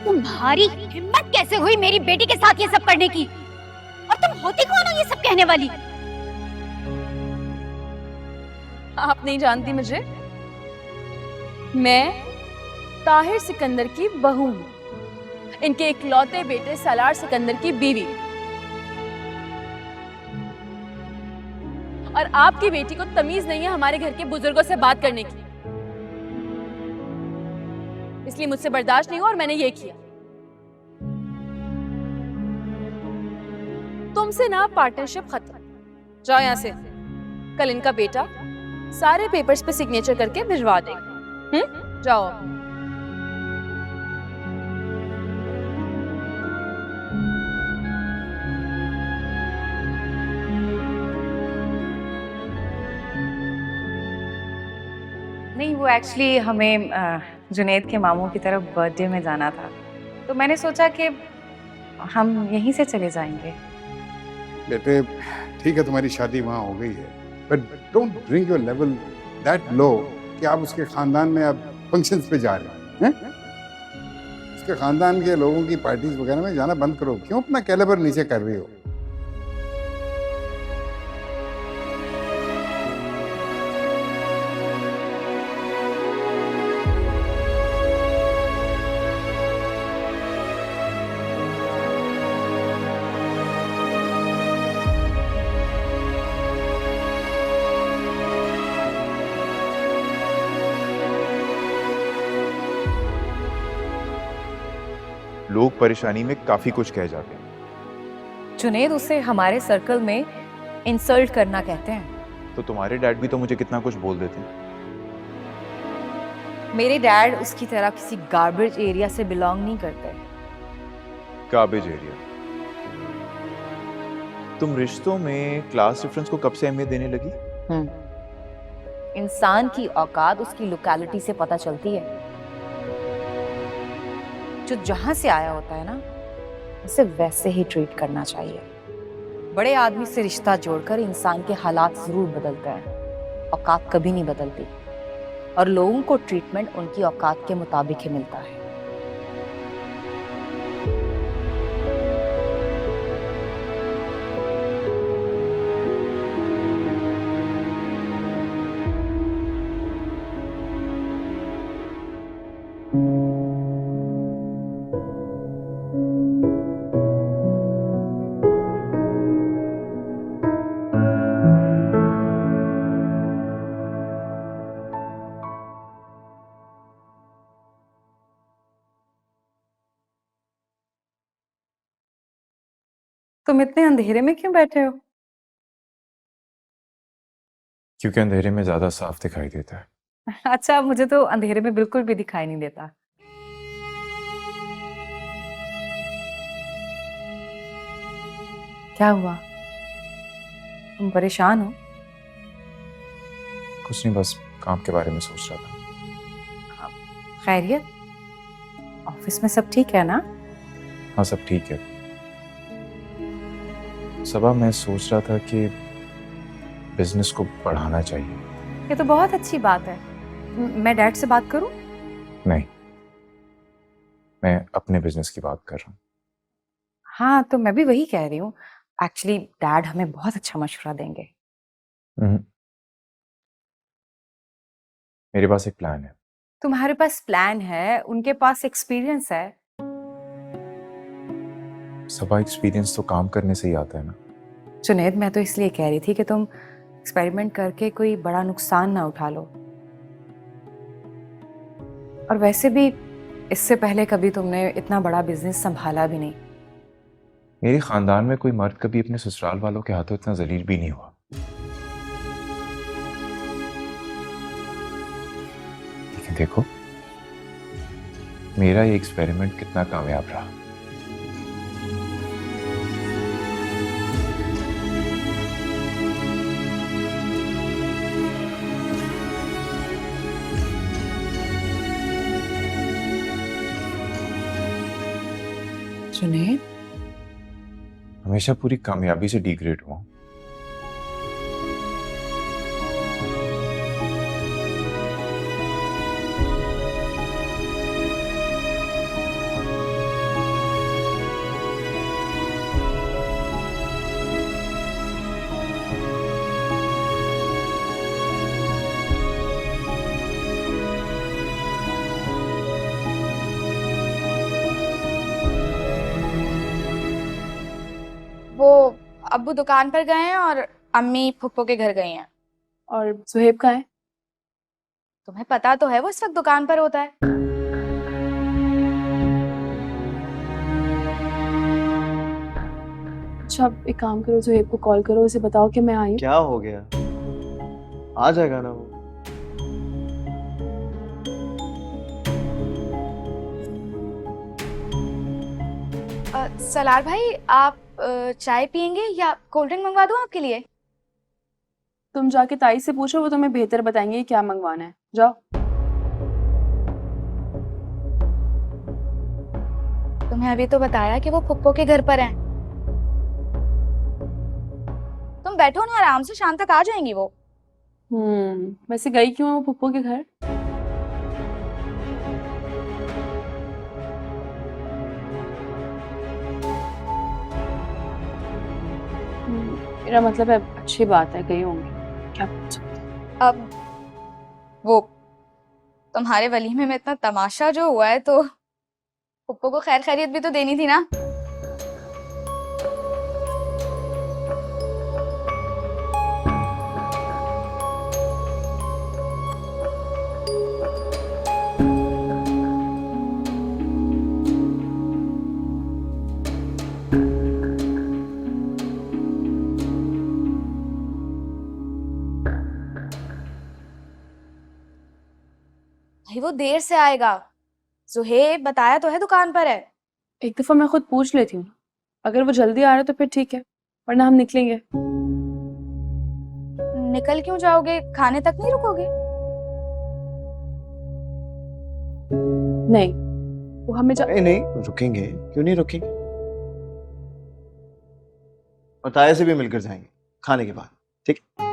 तुम्हारी हिम्मत कैसे हुई मेरी बेटी के साथ ये सब करने की? और तुम होती कौन हो ये सब कहने वाली? आप नहीं जानती मुझे। मैं ताहिर सिकंदर की बहू हूँ, इनके इकलौते बेटे सलार सिकंदर की बीवी। और आपकी बेटी को तमीज नहीं है हमारे घर के बुजुर्गों से बात करने की, इसलिए मुझसे बर्दाश्त नहीं हुआ और मैंने ये किया। तुमसे ना पार्टनरशिप खत्म। जाओ यहां से। कल इनका बेटा सारे पेपर्स पे सिग्नेचर करके भिजवा देगा। जाओ। नहीं, वो एक्चुअली हमें जुनैद के मामू की तरफ बर्थडे में जाना था, तो मैंने सोचा कि हम यहीं से चले जाएंगे। बेटे ठीक है, तुम्हारी शादी वहाँ हो गई है, but don't bring your level that low कि आप उसके खानदान में अब फंक्शंस पे जा रहे हैं। उसके खानदान के लोगों की पार्टीज वगैरह में जाना बंद करो। क्यों अपना कैलिबर नीचे कर रही हो? लोग परेशानी में काफी कुछ कह जाते हैं। जुनैद, उसे हमारे सर्कल में इंसल्ट करना कहते हैं। तो तुम्हारे डैड भी तो मुझे कितना कुछ बोल देते हैं। मेरे डैड उसकी तरह किसी गार्बेज एरिया से बिलोंग नहीं करते। Garbage area? तुम रिश्तों में क्लास डिफरेंस को कब से अहमियत देने लगी? इंसान की औकात उसकी लोकेलिटी से पता चलती है। जो जहां से आया होता है ना, उसे वैसे ही ट्रीट करना चाहिए। बड़े आदमी से रिश्ता जोड़कर इंसान के हालात जरूर बदलते हैं, औकात कभी नहीं बदलती। और लोगों को ट्रीटमेंट उनकी औकात के मुताबिक ही मिलता है। तुम इतने अंधेरे में क्यों बैठे हो? क्योंकि अंधेरे में ज्यादा साफ दिखाई देता है। अच्छा, मुझे तो अंधेरे में बिल्कुल भी दिखाई नहीं देता। क्या हुआ? तुम परेशान हो? कुछ नहीं, बस काम के बारे में सोच रहा था। खैरियत? ऑफिस में सब ठीक है ना? हाँ, सब ठीक है। सबा, मैं सोच रहा था कि बिजनेस को बढ़ाना चाहिए। ये तो बहुत अच्छी बात है। मैं डैड से बात करूं? नहीं, मैं अपने बिजनेस की बात कर रहा हूँ। हाँ, तो मैं भी वही कह रही हूँ। एक्चुअली डैड हमें बहुत अच्छा मशवरा देंगे। मेरे पास एक प्लान है। तुम्हारे पास प्लान है, उनके पास एक्सपीरियंस है। सबा, एक्सपीरियंस तो काम करने से ही आता है ना। जुनैद, मैं तो इसलिए कह रही थी कि तुम एक्सपेरिमेंट करके कोई बड़ा नुकसान ना उठा लो। और वैसे भी इससे पहले कभी तुमने इतना बड़ा बिजनेस संभाला भी नहीं। मेरे खानदान में कोई मर्द कभी अपने ससुराल वालों के हाथों इतना जलील भी नहीं हुआ। लेकिन देखो, मेरा ये एक्सपेरिमेंट कितना कामयाब रहा। जुनैद, हमेशा पूरी कामयाबी से डिग्रेड हुआ। अब्बू दुकान पर गए हैं और अम्मी फुप्पो के घर गई हैं। और सुहेब कहाँ है? तुम्हें पता तो है वो इस वक्त दुकान पर होता है। अच्छा अब एक काम करो, सुहेब को कॉल करो, उसे बताओ कि मैं आई हूँ। क्या हो गया? आ जाएगा ना वो। सलार भाई, आप चाय पियेंगे या कोल्ड ड्रिंक मंगवा दूं आपके लिए? तुम जाके ताई से पूछो, वो तुम्हें बेहतर बताएंगे कि क्या मंगवाना है। जाओ। तुम्हें अभी तो बताया कि वो फुप्पो के घर पर हैं। तुम बैठो ना आराम से, शाम तक आ जाएंगी वो। वैसे गई क्यों है वो फुप्पो के घर? मेरा मतलब है अच्छी बात है, गई होंगी, क्या पूछ सकते हैं। अब वो तुम्हारे वलीमे में इतना तमाशा जो हुआ है, तो फुप्पो को खैर खैरियत भी तो देनी थी ना। भाई वो देर से आएगा। सुहेब बताया तो है दुकान पर है। एक दफा मैं खुद पूछ लेती हूँ, अगर वो जल्दी आ रहा है तो फिर ठीक है, वरना हम निकलेंगे। निकल क्यों जाओगे? खाने तक नहीं रुकोगे? नहीं, वो हमें नहीं नहीं रुकेंगे, क्यों नहीं रुकेंगे? और ताया से भी मिलकर जाएंगे खाने के बाद, ठीक है?